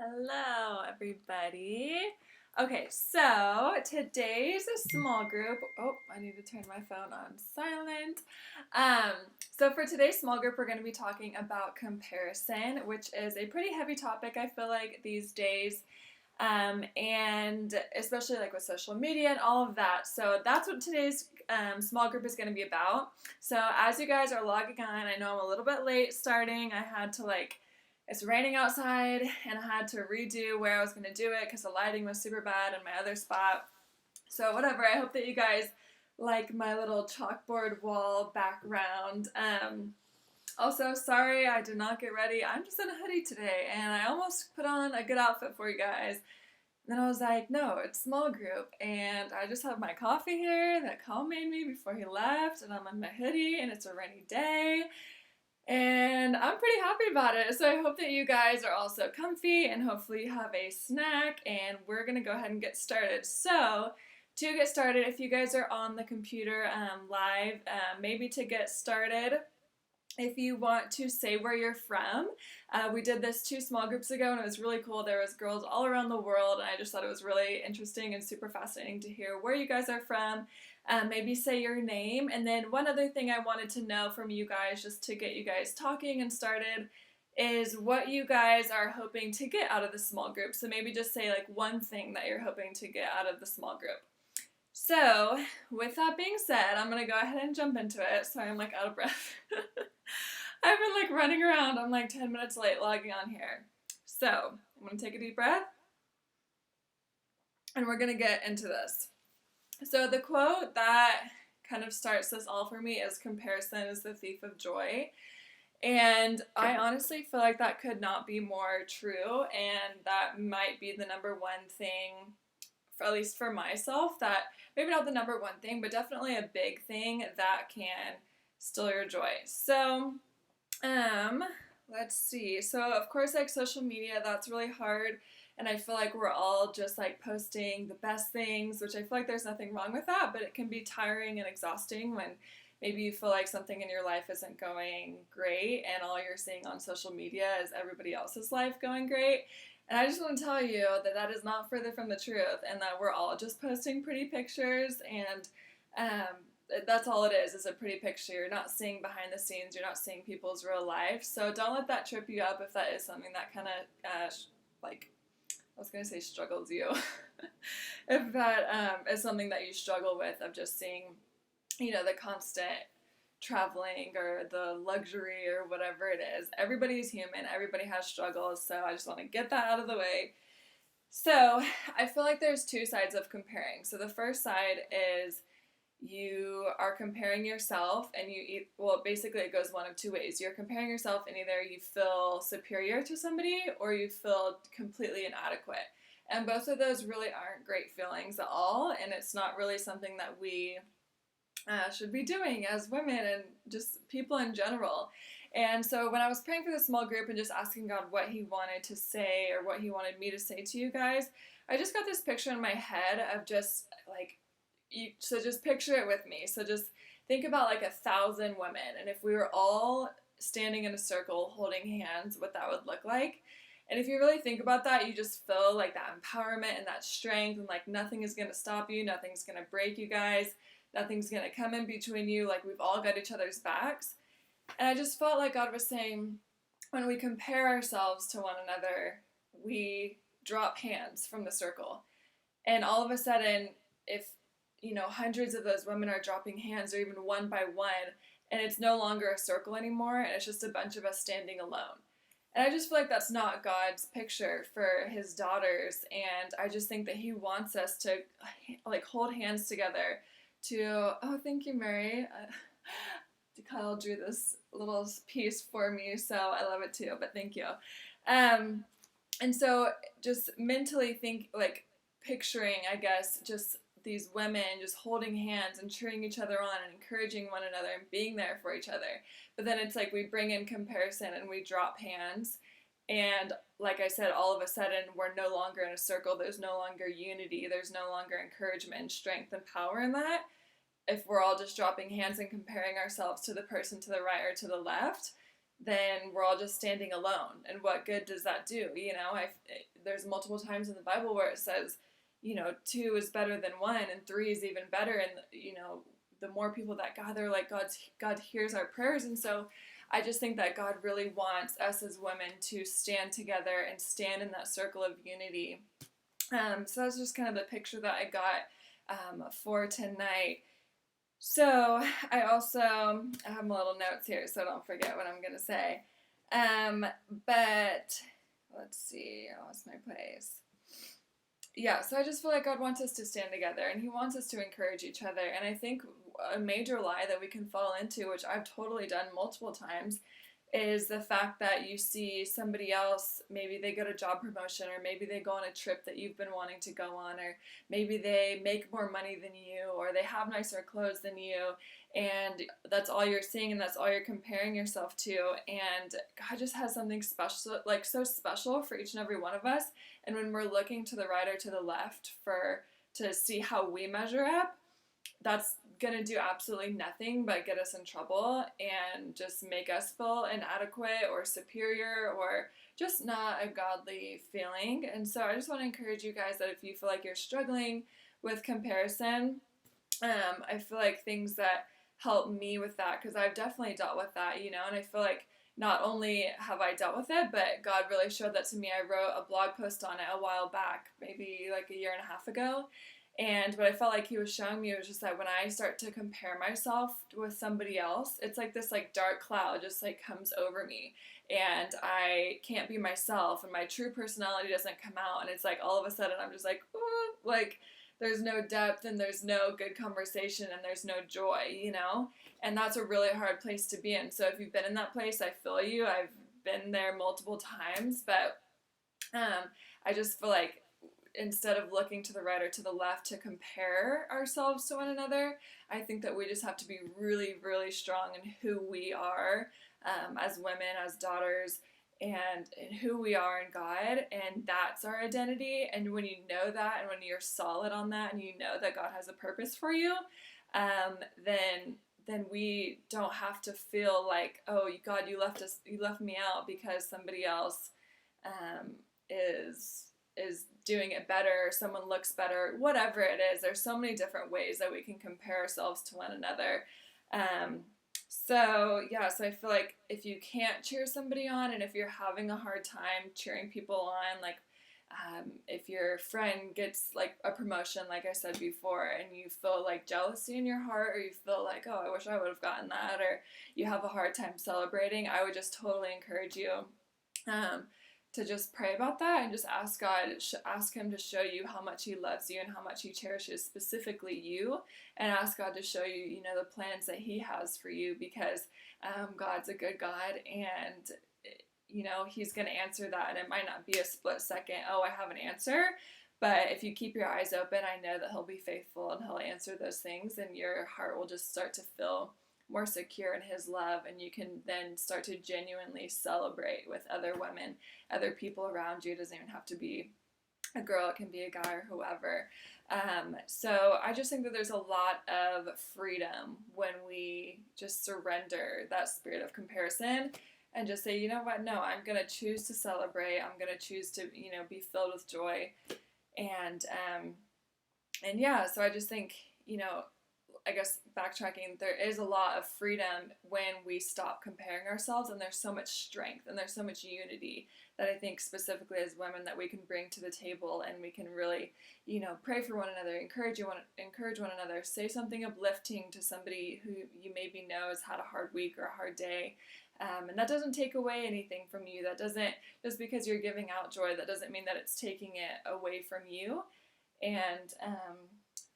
Hello, everybody. Okay, so today's a small group. Oh, I need to turn my phone on silent. Um, so for today's small group, we're going to be talking about comparison, which is a pretty heavy topic, I feel like, these days. And especially like with social media and all of that. So that's what today's small group is going to be about. So as you guys are logging on, I know I'm a little bit late starting. I had to it's raining outside and I had to redo where I was going to do it because the lighting was super bad in my other spot. So whatever, I hope that you guys like my little chalkboard wall background. Also, sorry I did not get ready. I'm just in a hoodie today and I almost put on a good outfit for you guys. And then I was like, no, it's small group. And I just have my coffee here that Kyle made me before he left. And I'm in my hoodie and it's a rainy day. And I'm pretty happy about it. So I hope that you guys are also comfy and hopefully you have a snack. And we're going to go ahead and get started. So to get started, if you guys are on the computer live, maybe to get started, if you want to say where you're from. We did this 2 small groups ago and it was really cool. There was girls all around the world and I just thought it was really interesting and super fascinating to hear where you guys are from. Maybe say your name. And then one other thing I wanted to know from you guys, just to get you guys talking and started, is what you guys are hoping to get out of the small group. So maybe just say like one thing that you're hoping to get out of the small group. So, with that being said, I'm going to go ahead and jump into it. Sorry, I'm out of breath. I've been running around. I'm 10 minutes late logging on here. So, I'm going to take a deep breath. And we're going to get into this. So, the quote that kind of starts this all for me is "Comparison is the thief of joy." And I honestly feel like that could not be more true. And that might be the number one thing, at least for myself, that maybe not the number one thing, but definitely a big thing that can steal your joy. So, let's see. So, of course, social media, that's really hard. And I feel like we're all just posting the best things, which I feel like there's nothing wrong with that, but it can be tiring and exhausting when maybe you feel like something in your life isn't going great and all you're seeing on social media is everybody else's life going great. And I just want to tell you that that is not further from the truth and that we're all just posting pretty pictures and that's all it is a pretty picture. You're not seeing behind the scenes. You're not seeing people's real life. So don't let that trip you up if that is something that kind of, I was going to say struggles you. If that is something that you struggle with of just seeing, the constant traveling or the luxury or whatever it is. Everybody's human. Everybody has struggles. So I just want to get that out of the way. So I feel like there's 2 sides of comparing. So the first side is you are comparing yourself and basically it goes one of 2 ways. You're comparing yourself and either you feel superior to somebody or you feel completely inadequate. And both of those really aren't great feelings at all. And it's not really something that we should be doing as women and just people in general. And so when I was praying for the small group and just asking God what he wanted to say or what he wanted me to say to you guys, I just got this picture in my head of just so just picture it with me. So just think about 1,000 women, and if we were all standing in a circle holding hands, what that would look like. And if you really think about that, you just feel that empowerment and that strength and nothing is going to stop you, nothing's going to break you guys. Nothing's going to come in between you. We've all got each other's backs. And I just felt like God was saying, when we compare ourselves to one another, we drop hands from the circle. And all of a sudden, if, hundreds of those women are dropping hands or even one by one, and it's no longer a circle anymore, and it's just a bunch of us standing alone. And I just feel like that's not God's picture for his daughters. And I just think that he wants us to, hold hands together thank you, Mary. Kyle drew this little piece for me, so I love it too, but thank you. And so just mentally picturing, I guess, just these women just holding hands and cheering each other on and encouraging one another and being there for each other. But then it's we bring in comparison and we drop hands. And like I said, all of a sudden, we're no longer in a circle. There's no longer unity. There's no longer encouragement and strength and power in that. If we're all just dropping hands and comparing ourselves to the person to the right or to the left, then we're all just standing alone. And what good does that do? You know, there's multiple times in the Bible where it says, you know, two is better than one, and three is even better. And, you know, the more people that gather, like God hears our prayers. And so I just think that God really wants us as women to stand together and stand in that circle of unity. So that's just kind of the picture that I got for tonight. So I have my little notes here so I don't forget what I'm going to say. But let's see, I lost my place. Yeah, so I just feel like God wants us to stand together, and He wants us to encourage each other. And I think a major lie that we can fall into, which I've totally done multiple times, is the fact that you see somebody else, maybe they get a job promotion, or maybe they go on a trip that you've been wanting to go on, or maybe they make more money than you, or they have nicer clothes than you, and that's all you're seeing, and that's all you're comparing yourself to. And God just has something special, like so special for each and every one of us. And when we're looking to the right or to the left to see how we measure up, that's going to do absolutely nothing but get us in trouble and just make us feel inadequate or superior or just not a godly feeling. And so I just want to encourage you guys that if you feel like you're struggling with comparison, I feel like things that help me with that, because I've definitely dealt with that, you know, and I feel like not only have I dealt with it, but God really showed that to me. I wrote a blog post on it a while back, maybe like a year and a half ago. And what I felt like He was showing me was just that when I start to compare myself with somebody else, it's like this like dark cloud just like comes over me, and I can't be myself, and my true personality doesn't come out, and it's like all of a sudden I'm just like, ooh, like there's no depth, and there's no good conversation, and there's no joy, you know? And that's a really hard place to be in. So if you've been in that place, I feel you. I've been there multiple times, but I just feel like instead of looking to the right or to the left to compare ourselves to one another, I think that we just have to be really, really strong in who we are as women, as daughters, and who we are in God, and that's our identity. And when you know that, and when you're solid on that, and you know that God has a purpose for you, then we don't have to feel like, oh God, you left me out because somebody else is doing it better, someone looks better, whatever it is. There's so many different ways that we can compare ourselves to one another. So I feel like if you can't cheer somebody on, and if you're having a hard time cheering people on, like if your friend gets like a promotion, like I said before, and you feel like jealousy in your heart, or you feel like, oh, I wish I would have gotten that, or you have a hard time celebrating, I would just totally encourage you to just pray about that and just ask God, ask Him to show you how much He loves you and how much He cherishes specifically you, and ask God to show you, you know, the plans that He has for you, because God's a good God, and you know, He's going to answer that. And it might not be a split second, oh, I have an answer, but if you keep your eyes open, I know that He'll be faithful and He'll answer those things, and your heart will just start to feel more secure in His love, and you can then start to genuinely celebrate with other women, other people around you. It doesn't even have to be a girl, it can be a guy or whoever. So I just think that there's a lot of freedom when we just surrender that spirit of comparison and just say, you know what, no, I'm going to choose to celebrate. I'm going to choose to, you know, be filled with joy. And yeah, so I just think, you know, I guess backtracking, there is a lot of freedom when we stop comparing ourselves, and there's so much strength and there's so much unity that I think specifically as women that we can bring to the table, and we can really, you know, pray for one another, encourage one another, say something uplifting to somebody who you maybe know has had a hard week or a hard day. And that doesn't take away anything from you. That doesn't, just because you're giving out joy, that doesn't mean that it's taking it away from you. And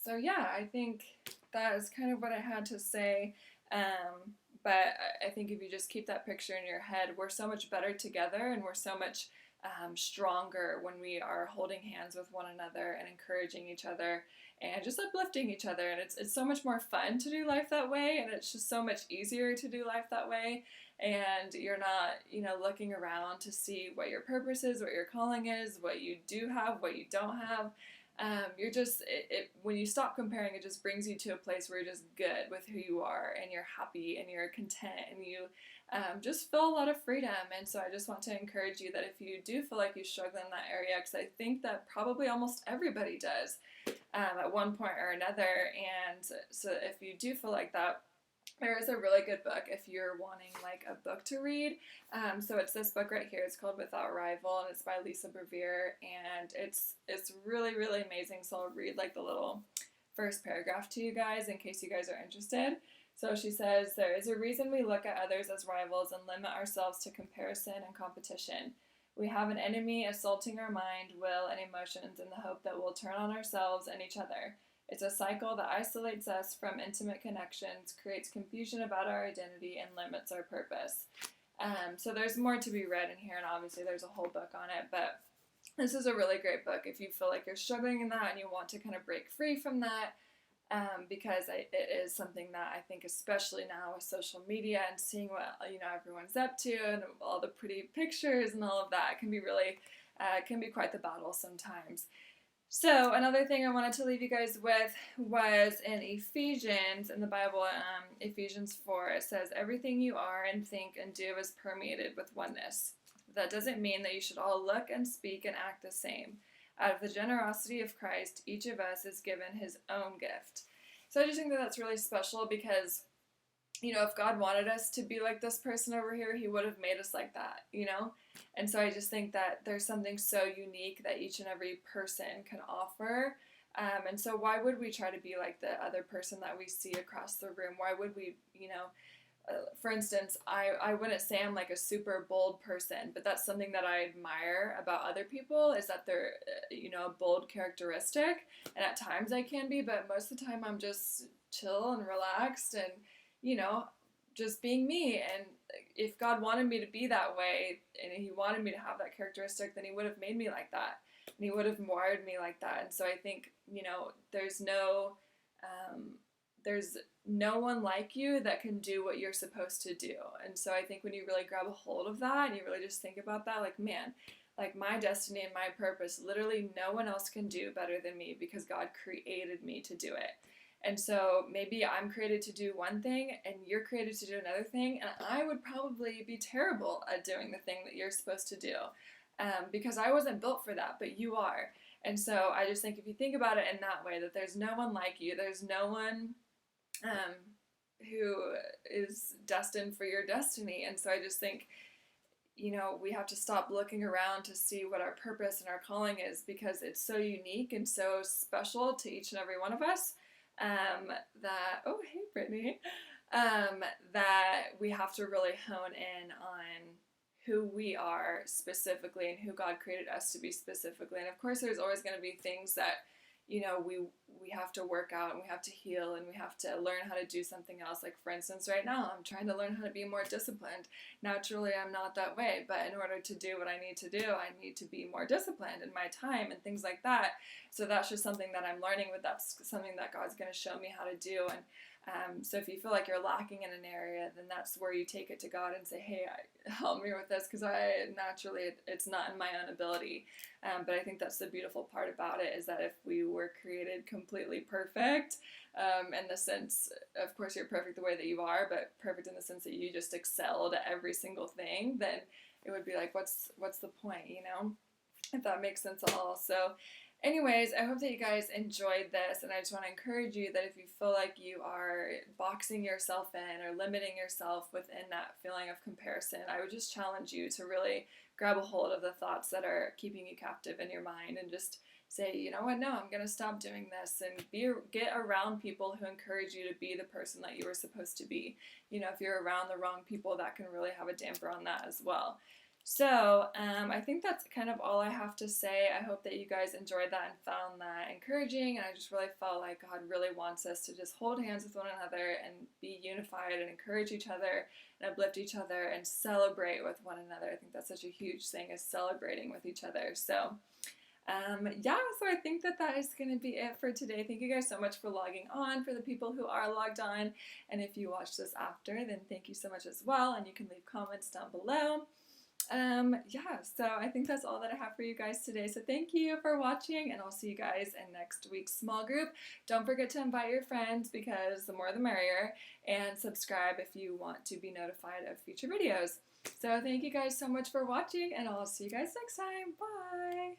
so yeah, I think that is kind of what I had to say. But I think if you just keep that picture in your head, we're so much better together, and we're so much stronger when we are holding hands with one another and encouraging each other and just uplifting each other. And it's so much more fun to do life that way, and it's just so much easier to do life that way. And you're not, you know, looking around to see what your purpose is, what your calling is, what you do have, what you don't have. You're just, when you stop comparing, it just brings you to a place where you're just good with who you are, and you're happy, and you're content, and you just feel a lot of freedom. And so I just want to encourage you that if you do feel like you struggle in that area, because I think that probably almost everybody does at one point or another. And so if you do feel like that, there is a really good book if you're wanting like a book to read. So it's this book right here. It's called Without Rival, and it's by Lisa Bevere, and it's really, really amazing. So I'll read like the little first paragraph to you guys in case you guys are interested. So she says, there is a reason we look at others as rivals and limit ourselves to comparison and competition. We have an enemy assaulting our mind, will, and emotions in the hope that we'll turn on ourselves and each other. It's a cycle that isolates us from intimate connections, creates confusion about our identity, and limits our purpose. So there's more to be read in here, and obviously there's a whole book on it, but this is a really great book if you feel like you're struggling in that and you want to kind of break free from that, because it is something that I think, especially now with social media and seeing what everyone's up to and all the pretty pictures and all of that, can be really can be quite the battle sometimes. So another thing I wanted to leave you guys with was in Ephesians, in the Bible, Ephesians 4, it says, everything you are and think and do is permeated with oneness. That doesn't mean that you should all look and speak and act the same. Out of the generosity of Christ, each of us is given his own gift. So I just think that that's really special because, if God wanted us to be like this person over here, he would have made us like that, And so I just think that there's something so unique that each and every person can offer. And so why would we try to be like the other person that we see across the room? Why would we, for instance, I wouldn't say I'm like a super bold person, but that's something that I admire about other people is that they're, a bold characteristic. And at times I can be, but most of the time I'm just chill and relaxed and, just being me. And if God wanted me to be that way and he wanted me to have that characteristic, then he would have made me like that. And he would have wired me like that. And so I think, there's no one like you that can do what you're supposed to do. And so I think when you really grab a hold of that and you really just think about that, like, man, like my destiny and my purpose, literally no one else can do better than me because God created me to do it. And so maybe I'm created to do one thing and you're created to do another thing, and I would probably be terrible at doing the thing that you're supposed to do because I wasn't built for that, but you are. And so I just think if you think about it in that way, that there's no one like you, there's no one who is destined for your destiny. And so I just think, we have to stop looking around to see what our purpose and our calling is because it's so unique and so special to each and every one of us. Oh, hey, Brittany, that we have to really hone in on who we are specifically and who God created us to be specifically. And of course, there's always going to be things that, we have to work out and we have to heal and we have to learn how to do something else. Like, for instance, right now, I'm trying to learn how to be more disciplined. Naturally, I'm not that way, but in order to do what I need to do, I need to be more disciplined in my time and things like that. So that's just something that I'm learning with. That's something that God's going to show me how to do. And so if you feel like you're lacking in an area, then that's where you take it to God and say, hey, help me with this, because it's not in my own ability. But I think that's the beautiful part about it, is that if we were created completely perfect, in the sense, of course you're perfect the way that you are, but perfect in the sense that you just excelled at every single thing, then it would be like, what's the point, if that makes sense at all. So anyways, I hope that you guys enjoyed this, and I just want to encourage you that if you feel like you are boxing yourself in or limiting yourself within that feeling of comparison, I would just challenge you to really grab a hold of the thoughts that are keeping you captive in your mind and just say, you know what, no, I'm going to stop doing this, and get around people who encourage you to be the person that you were supposed to be. If you're around the wrong people, that can really have a damper on that as well. So I think that's kind of all I have to say. I hope that you guys enjoyed that and found that encouraging, and I just really felt like God really wants us to just hold hands with one another and be unified and encourage each other and uplift each other and celebrate with one another. I think that's such a huge thing, is celebrating with each other. So so I think that is going to be it for today. Thank you guys so much for logging on, for the people who are logged on, and if you watch this after, then thank you so much as well, and you can leave comments down below. Yeah, so I think that's all that I have for you guys today. So thank you for watching, and I'll see you guys in next week's small group. Don't forget to invite your friends because the more the merrier, and subscribe if you want to be notified of future videos. So thank you guys so much for watching, and I'll see you guys next time. Bye!